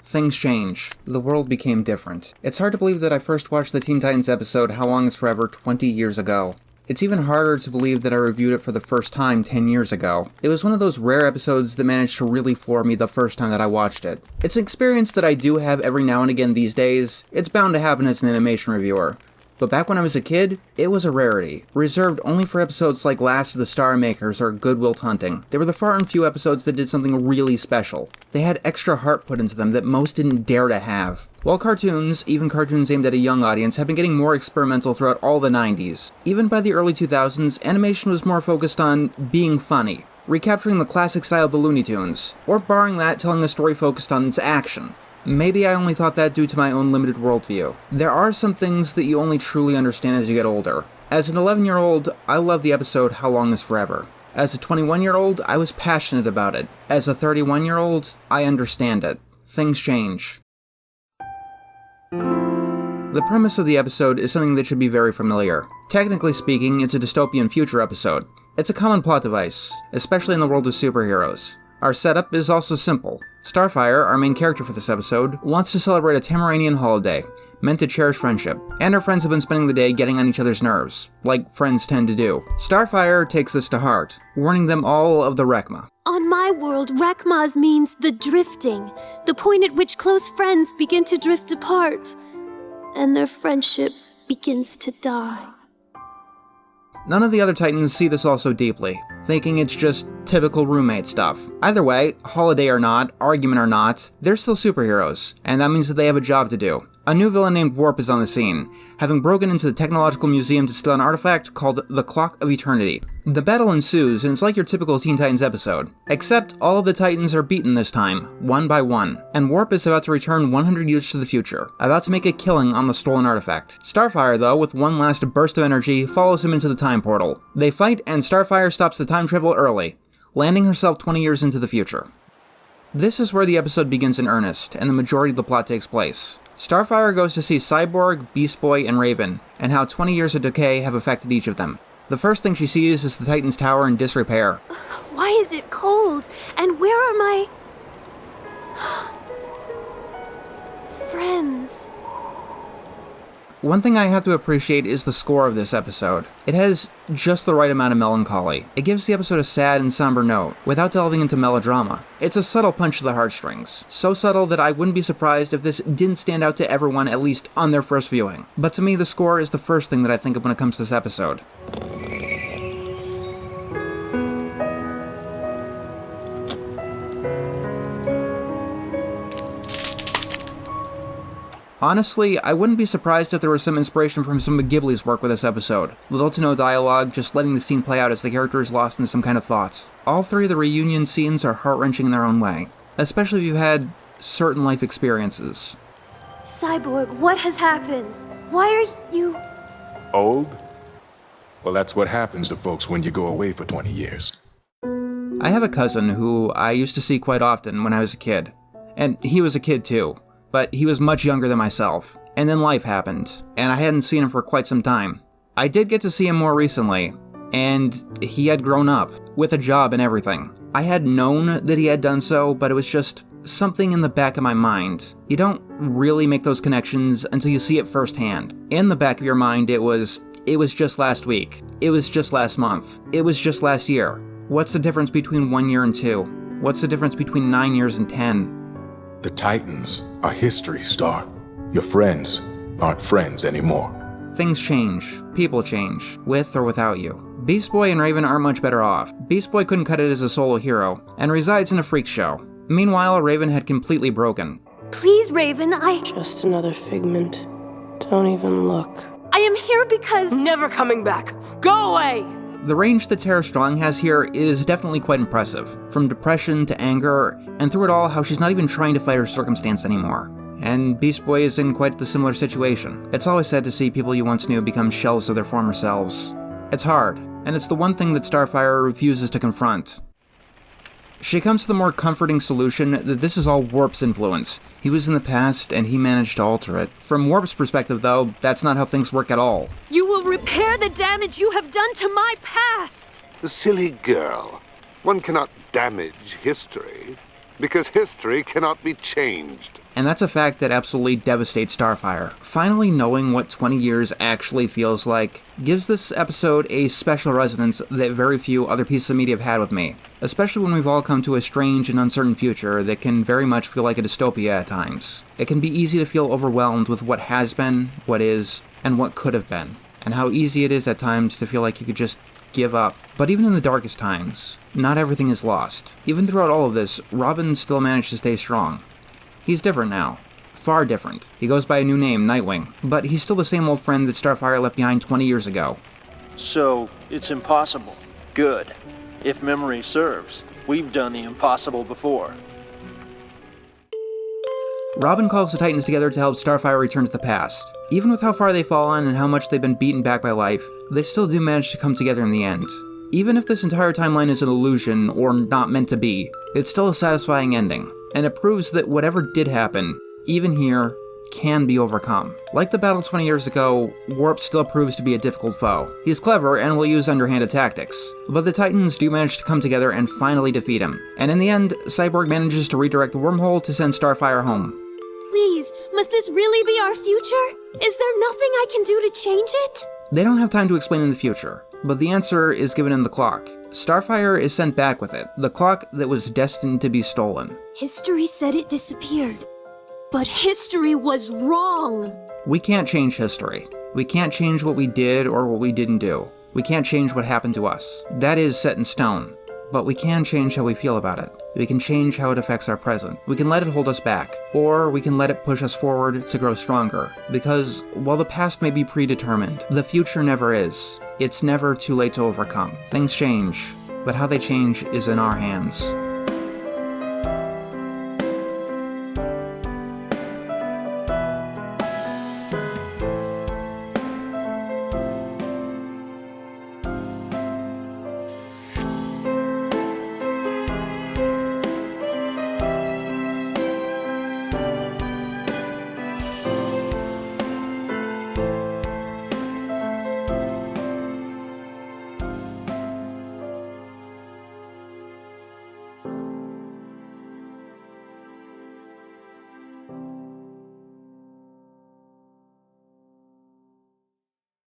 Things change. The world became different. It's hard to believe that I first watched the Teen Titans episode How Long is Forever 20 years ago. It's even harder to believe that I reviewed it for the first time 10 years ago. It was one of those rare episodes that managed to really floor me the first time that I watched it. It's an experience that I do have every now and again these days. It's bound to happen as an animation reviewer. But back when I was a kid, it was a rarity, reserved only for episodes like Last of the Star Makers or Good Will Hunting. They were the far and few episodes that did something really special. They had extra heart put into them that most didn't dare to have. While cartoons, even cartoons aimed at a young audience, have been getting more experimental throughout all the 90s. Even by the early 2000s, animation was more focused on being funny, recapturing the classic style of the Looney Tunes, or barring that, telling a story focused on its action. Maybe I only thought that due to my own limited worldview. There are some things that you only truly understand as you get older. As an 11-year-old, I loved the episode How Long is Forever. As a 21-year-old, I was passionate about it. As a 31-year-old, I understand it. Things change. The premise of the episode is something that should be very familiar. Technically speaking, it's a dystopian future episode. It's a common plot device, especially in the world of superheroes. Our setup is also simple. Starfire, our main character for this episode, wants to celebrate a Tamaranian holiday, meant to cherish friendship, and her friends have been spending the day getting on each other's nerves, like friends tend to do. Starfire takes this to heart, warning them all of the Rekma. On my world, Rekmaz means the drifting, the point at which close friends begin to drift apart, and their friendship begins to die. None of the other Titans see this all so deeply, thinking it's just typical roommate stuff. Either way, holiday or not, argument or not, they're still superheroes, and that means that they have a job to do. A new villain named Warp is on the scene, having broken into the Technological Museum to steal an artifact called the Clock of Eternity. The battle ensues, and it's like your typical Teen Titans episode, except all of the Titans are beaten this time, one by one, and Warp is about to return 100 years to the future, about to make a killing on the stolen artifact. Starfire, though, with one last burst of energy, follows him into the time portal. They fight, and Starfire stops the time travel early, landing herself 20 years into the future. This is where the episode begins in earnest, and the majority of the plot takes place. Starfire goes to see Cyborg, Beast Boy, and Raven, and how 20 years of decay have affected each of them. The first thing she sees is the Titan's tower in disrepair. Why is it cold? And where are my... friends? One thing I have to appreciate is the score of this episode. It has just the right amount of melancholy. It gives the episode a sad and somber note, without delving into melodrama. It's a subtle punch to the heartstrings. So subtle that I wouldn't be surprised if this didn't stand out to everyone, at least on their first viewing. But to me, the score is the first thing that I think of when it comes to this episode. Honestly, I wouldn't be surprised if there was some inspiration from some of Ghibli's work with this episode. Little to no dialogue, just letting the scene play out as the character is lost in some kind of thoughts. All three of the reunion scenes are heart-wrenching in their own way, especially if you've had certain life experiences. Cyborg, what has happened? Why are you... Old? Well, that's what happens to folks when you go away for 20 years. I have a cousin who I used to see quite often when I was a kid. And he was a kid too. But he was much younger than myself, and then life happened, and I hadn't seen him for quite some time. I did get to see him more recently, and he had grown up, with a job and everything. I had known that he had done so, but it was just something in the back of my mind. You don't really make those connections until you see it firsthand. In the back of your mind, it was just last week. It was just last month. It was just last year. What's the difference between 1 year and 2? What's the difference between 9 years and 10? The Titans are history, Star. Your friends aren't friends anymore. Things change. People change. With or without you. Beast Boy and Raven aren't much better off. Beast Boy couldn't cut it as a solo hero, and resides in a freak show. Meanwhile, Raven had completely broken. Please, Raven, Just another figment. Don't even look. I am here because... Never coming back. Go away! The range that Tara Strong has here is definitely quite impressive. From depression to anger, and through it all, how she's not even trying to fight her circumstance anymore. And Beast Boy is in quite the similar situation. It's always sad to see people you once knew become shells of their former selves. It's hard, and it's the one thing that Starfire refuses to confront. She comes to the more comforting solution that this is all Warp's influence. He was in the past, and he managed to alter it. From Warp's perspective, though, that's not how things work at all. You will repair the damage you have done to my past! Silly girl. One cannot damage history. because history cannot be changed. And that's a fact that absolutely devastates Starfire. Finally knowing what 20 years actually feels like gives this episode a special resonance that very few other pieces of media have had with me, especially when we've all come to a strange and uncertain future that can very much feel like a dystopia at times. It can be easy to feel overwhelmed with what has been, what is, and what could have been, and how easy it is at times to feel like you could just give up. But even in the darkest times, not everything is lost. Even throughout all of this, Robin still managed to stay strong. He's different now. Far different. He goes by a new name, Nightwing, but he's still the same old friend that Starfire left behind 20 years ago. So, it's impossible. Good. If memory serves, we've done the impossible before. Robin calls the Titans together to help Starfire return to the past. Even with how far they've fallen and how much they've been beaten back by life, they still do manage to come together in the end. Even if this entire timeline is an illusion or not meant to be, it's still a satisfying ending, and it proves that whatever did happen, even here, can be overcome. Like the battle 20 years ago, Warp still proves to be a difficult foe. He's clever and will use underhanded tactics, but the Titans do manage to come together and finally defeat him. And in the end, Cyborg manages to redirect the wormhole to send Starfire home. Please, must this really be our future? Is there nothing I can do to change it? They don't have time to explain in the future, but the answer is given in the clock. Starfire is sent back with it, the clock that was destined to be stolen. History said it disappeared, but history was wrong. We can't change history. We can't change what we did or what we didn't do. We can't change what happened to us. That is set in stone. But we can change how we feel about it. We can change how it affects our present. We can let it hold us back, or we can let it push us forward to grow stronger. Because while the past may be predetermined, the future never is. It's never too late to overcome. Things change, but how they change is in our hands.